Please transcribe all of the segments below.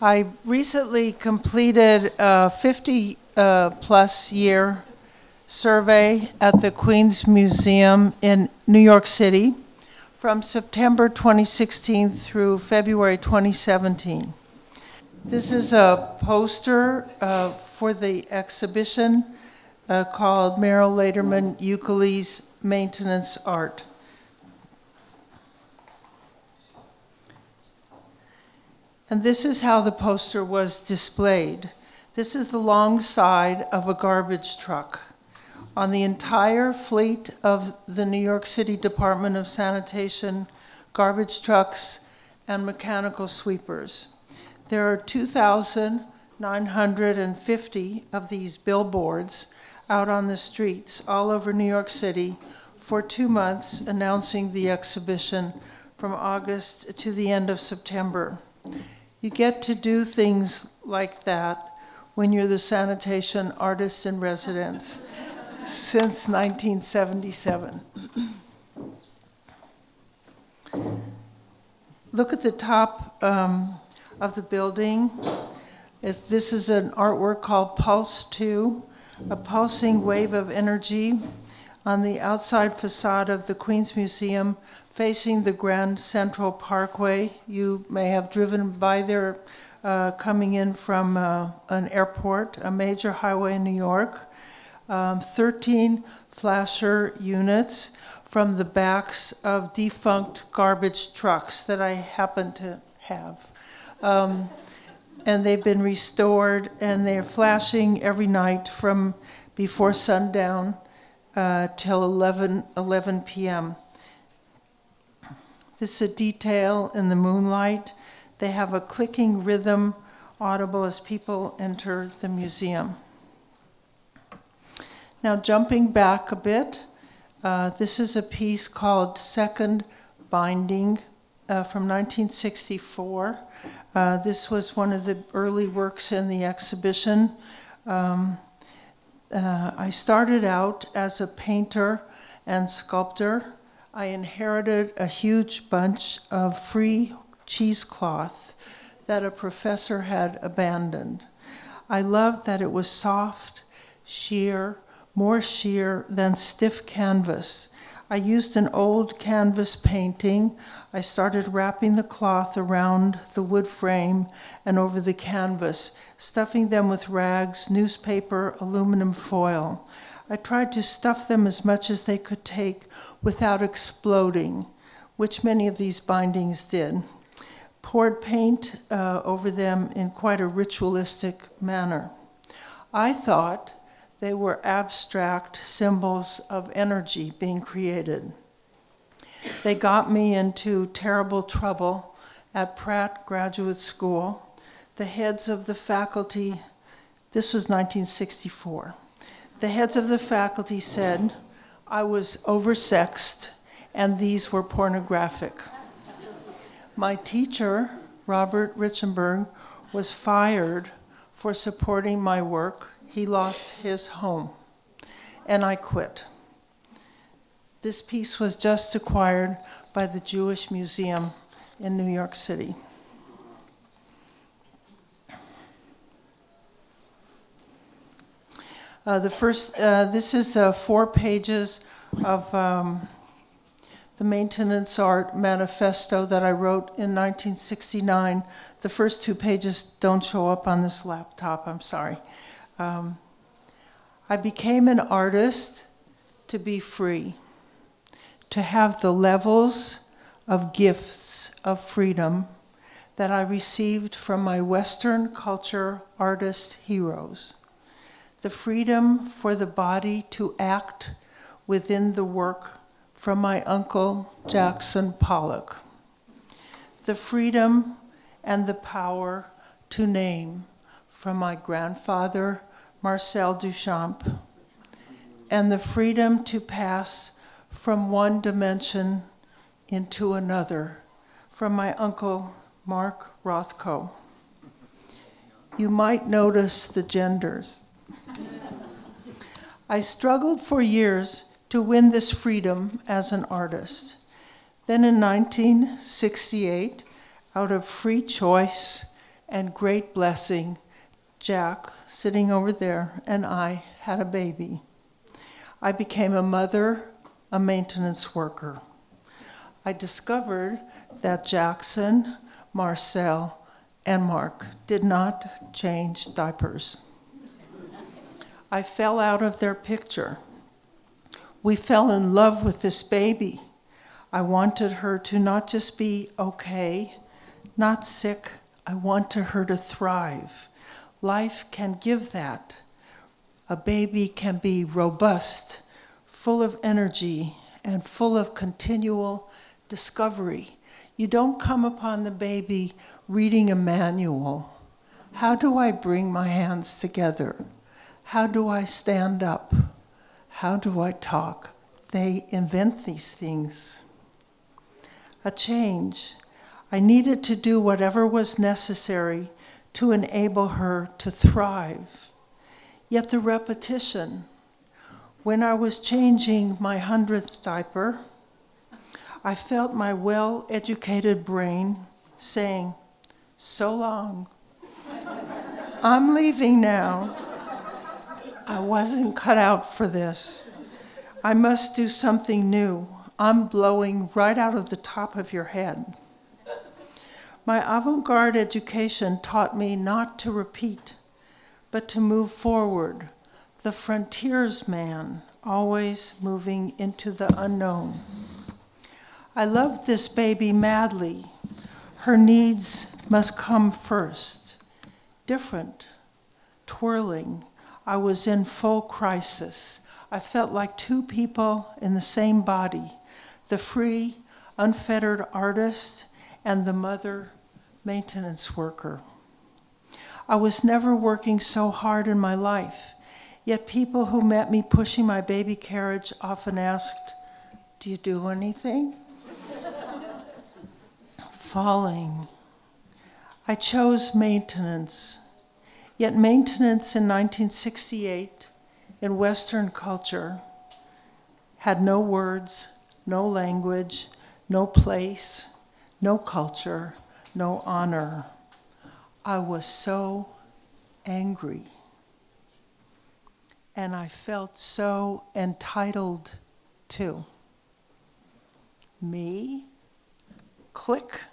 I recently completed a 50-plus year survey at the Queens Museum in New York City from September 2016 through February 2017. This is a poster for the exhibition called Mireille Lederman, Yukli's Maintenance Art. And this is how the poster was displayed. This is the long side of a garbage truck. On the entire fleet of the New York City Department of Sanitation, garbage trucks and mechanical sweepers. There are 2,950 of these billboards out on the streets all over New York City for 2 months, announcing the exhibition from August to the end of September. You get to do things like that when you're the sanitation artist in residence since 1977. Look at the top of the building. This is an artwork called Pulse 2, a pulsing wave of energy on the outside facade of the Queens Museum facing the Grand Central Parkway. You may have driven by there coming in from an airport, a major highway in New York. 13 flasher units from the backs of defunct garbage trucks that I happen to have. And they've been restored, and they're flashing every night from before sundown till 11 p.m. This is a detail in the moonlight. They have a clicking rhythm audible as people enter the museum. Now, jumping back a bit, this is a piece called Second Binding from 1964. This was one of the early works in the exhibition. I started out as a painter and sculptor. I inherited a huge bunch of free cheesecloth that a professor had abandoned. I loved that it was soft, sheer, more sheer than stiff canvas. I used an old canvas painting. I started wrapping the cloth around the wood frame and over the canvas, stuffing them with rags, newspaper, aluminum foil. I tried to stuff them as much as they could take without exploding, which many of these bindings did. Poured paint over them in quite a ritualistic manner. I thought they were abstract symbols of energy being created. They got me into terrible trouble at Pratt Graduate School. The heads of the faculty, this was 1964, the heads of the faculty said I was oversexed and these were pornographic. My teacher, Robert Richenberg, was fired for supporting my work. He lost his home, and I quit. This piece was just acquired by the Jewish Museum in New York City. This is 4 pages of the Maintenance Art Manifesto that I wrote in 1969. The first 2 pages don't show up on this laptop, I'm sorry. I became an artist to be free, to have the levels of gifts of freedom that I received from my Western culture artist heroes. The freedom for the body to act within the work from my uncle Jackson Pollock. The freedom and the power to name from my grandfather Marcel Duchamp, and the freedom to pass from one dimension into another from my uncle Mark Rothko. You might notice the genders. I struggled for years to win this freedom as an artist. Then in 1968, out of free choice and great blessing, Jack, sitting over there, and I had a baby. I became a mother, a maintenance worker. I discovered that Jackson, Marcel, and Mark did not change diapers. I fell out of their picture. We fell in love with this baby. I wanted her to not just be okay, not sick. I wanted her to thrive. Life can give that. A baby can be robust, full of energy, and full of continual discovery. You don't come upon the baby reading a manual. How do I bring my hands together? How do I stand up? How do I talk? They invent these things. A change. I needed to do whatever was necessary to enable her to thrive. Yet the repetition. When I was changing my 100th diaper, I felt my well-educated brain saying, "So long. I'm leaving now. I wasn't cut out for this. I must do something new. I'm blowing right out of the top of your head." My avant-garde education taught me not to repeat, but to move forward, the frontiersman, always moving into the unknown. I loved this baby madly. Her needs must come first. Different, twirling. I was in full crisis. I felt like two people in the same body, the free, unfettered artist and the mother maintenance worker. I was never working so hard in my life, yet people who met me pushing my baby carriage often asked, "Do you do anything?" Falling. I chose maintenance, yet maintenance in 1968 in Western culture had no words, no language, no place, no culture, no honor. I was so angry. And I felt so entitled to. Me? Click.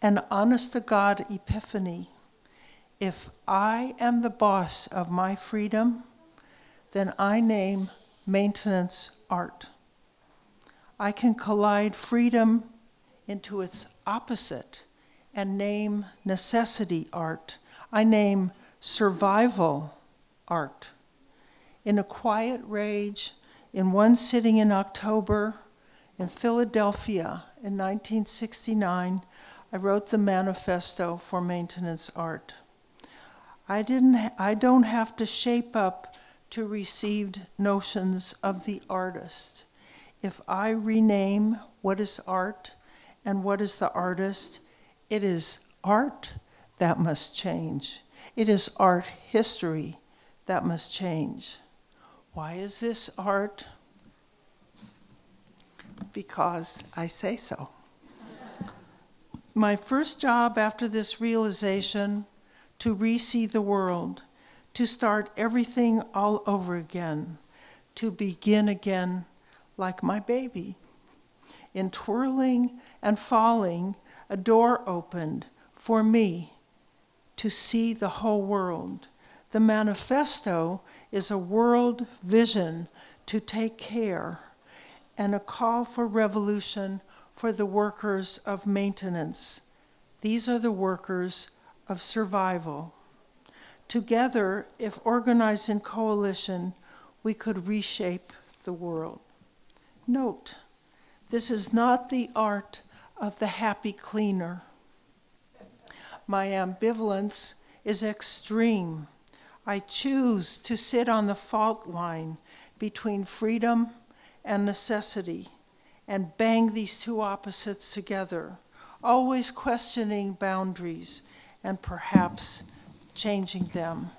An honest-to-God epiphany. If I am the boss of my freedom, then I name maintenance art. I can collide freedom into its opposite and name necessity art. I name survival art. In a quiet rage, in one sitting in October in Philadelphia in 1969, I wrote the manifesto for maintenance art. I don't have to shape up to received notions of the artist. If I rename what is art and what is the artist, it is art that must change. It is art history that must change. Why is this art? Because I say so. My first job after this realization, to re-see the world, to start everything all over again, to begin again like my baby. In twirling and falling, a door opened for me to see the whole world. The manifesto is a world vision to take care and a call for revolution for the workers of maintenance. These are the workers of survival. Together, if organized in coalition, we could reshape the world. Note, this is not the art of the happy cleaner. My ambivalence is extreme. I choose to sit on the fault line between freedom and necessity and bang these two opposites together, always questioning boundaries and perhaps changing them.